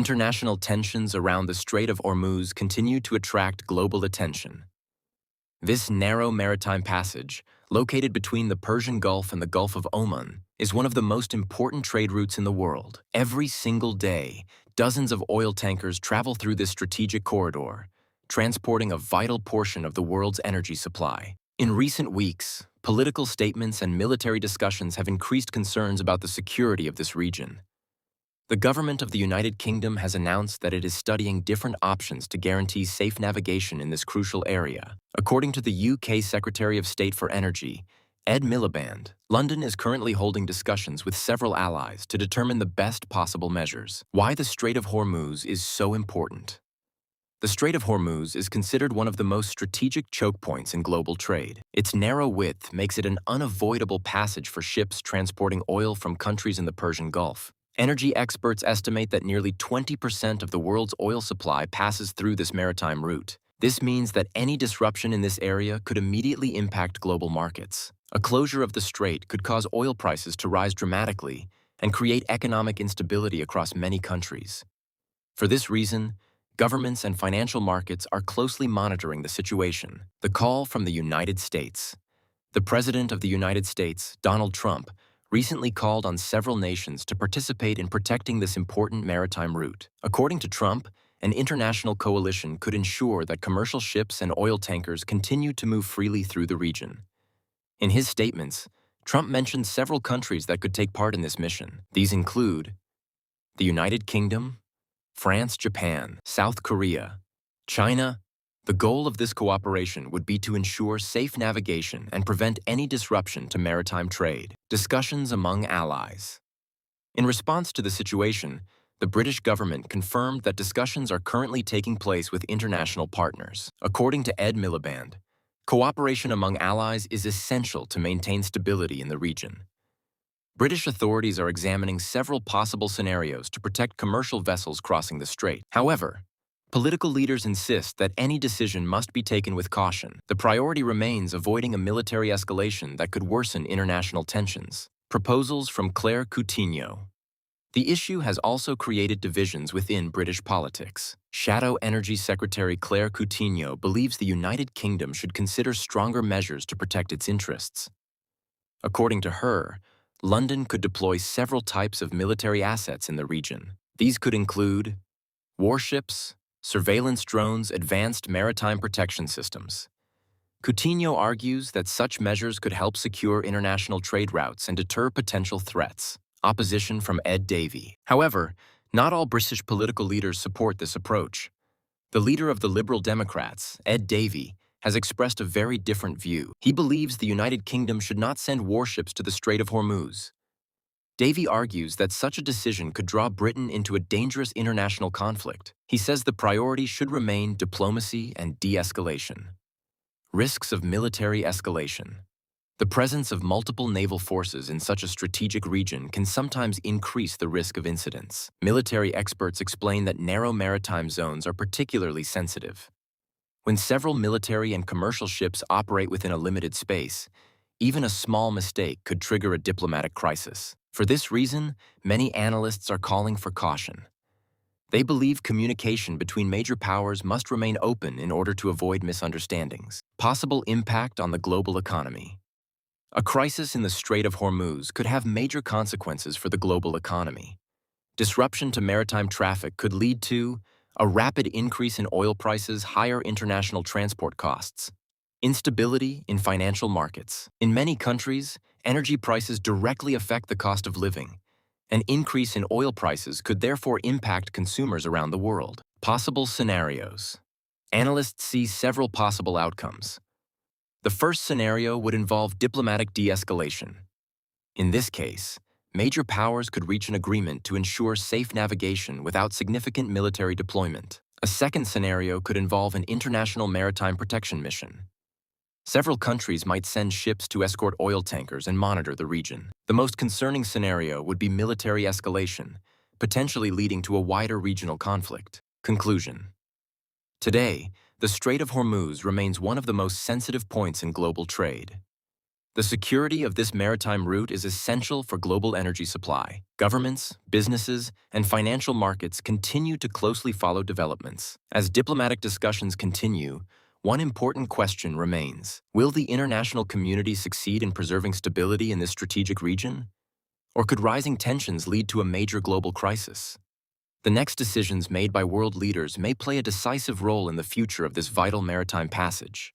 International tensions around the Strait of Hormuz continue to attract global attention. This narrow maritime passage, located between the Persian Gulf and the Gulf of Oman, is one of the most important trade routes in the world. Every single day, dozens of oil tankers travel through this strategic corridor, transporting a vital portion of the world's energy supply. In recent weeks, political statements and military discussions have increased concerns about the security of this region. The government of the United Kingdom has announced that it is studying different options to guarantee safe navigation in this crucial area. According to the UK Secretary of State for Energy, Ed Miliband, London is currently holding discussions with several allies to determine the best possible measures. Why the Strait of Hormuz is so important. The Strait of Hormuz is considered one of the most strategic choke points in global trade. Its narrow width makes it an unavoidable passage for ships transporting oil from countries in the Persian Gulf. Energy experts estimate that nearly 20% of the world's oil supply passes through this maritime route. This means that any disruption in this area could immediately impact global markets. A closure of the strait could cause oil prices to rise dramatically and create economic instability across many countries. For this reason, governments and financial markets are closely monitoring the situation. The call from the United States. The President of the United States, Donald Trump, recently called on several nations to participate in protecting this important maritime route. According to Trump, an international coalition could ensure that commercial ships and oil tankers continue to move freely through the region. In his statements, Trump mentioned several countries that could take part in this mission. These include the United Kingdom, France, Japan, South Korea, China. The goal of this cooperation would be to ensure safe navigation and prevent any disruption to maritime trade. Discussions among allies. In response to the situation, the British government confirmed that discussions are currently taking place with international partners. According to Ed Miliband, cooperation among allies is essential to maintain stability in the region. British authorities are examining several possible scenarios to protect commercial vessels crossing the strait. However, political leaders insist that any decision must be taken with caution. The priority remains avoiding a military escalation that could worsen international tensions. Proposals from Claire Coutinho. The issue has also created divisions within British politics. Shadow Energy Secretary Claire Coutinho believes the United Kingdom should consider stronger measures to protect its interests. According to her, London could deploy several types of military assets in the region. These could include warships, surveillance drones, advanced maritime protection systems. Coutinho argues that such measures could help secure international trade routes and deter potential threats. Opposition from Ed Davey. However, not all British political leaders support this approach. The leader of the Liberal Democrats, Ed Davey, has expressed a very different view. He believes the United Kingdom should not send warships to the Strait of Hormuz. Davey argues that such a decision could draw Britain into a dangerous international conflict. He says the priority should remain diplomacy and de-escalation. Risks of military escalation. The presence of multiple naval forces in such a strategic region can sometimes increase the risk of incidents. Military experts explain that narrow maritime zones are particularly sensitive. When several military and commercial ships operate within a limited space, even a small mistake could trigger a diplomatic crisis. For this reason, many analysts are calling for caution. They believe communication between major powers must remain open in order to avoid misunderstandings. Possible impact on the global economy. A crisis in the Strait of Hormuz could have major consequences for the global economy. Disruption to maritime traffic could lead to a rapid increase in oil prices, higher international transport costs, instability in financial markets. In many countries, energy prices directly affect the cost of living. An increase in oil prices could therefore impact consumers around the world. Possible scenarios. Analysts see several possible outcomes. The first scenario would involve diplomatic de-escalation. In this case, major powers could reach an agreement to ensure safe navigation without significant military deployment. A second scenario could involve an international maritime protection mission. Several countries might send ships to escort oil tankers and monitor the region. The most concerning scenario would be military escalation, potentially leading to a wider regional conflict. Conclusion. Today, the Strait of Hormuz remains one of the most sensitive points in global trade. The security of this maritime route is essential for global energy supply. Governments, businesses, and financial markets continue to closely follow developments. As diplomatic discussions continue, one important question remains. Will the international community succeed in preserving stability in this strategic region? Or could rising tensions lead to a major global crisis? The next decisions made by world leaders may play a decisive role in the future of this vital maritime passage.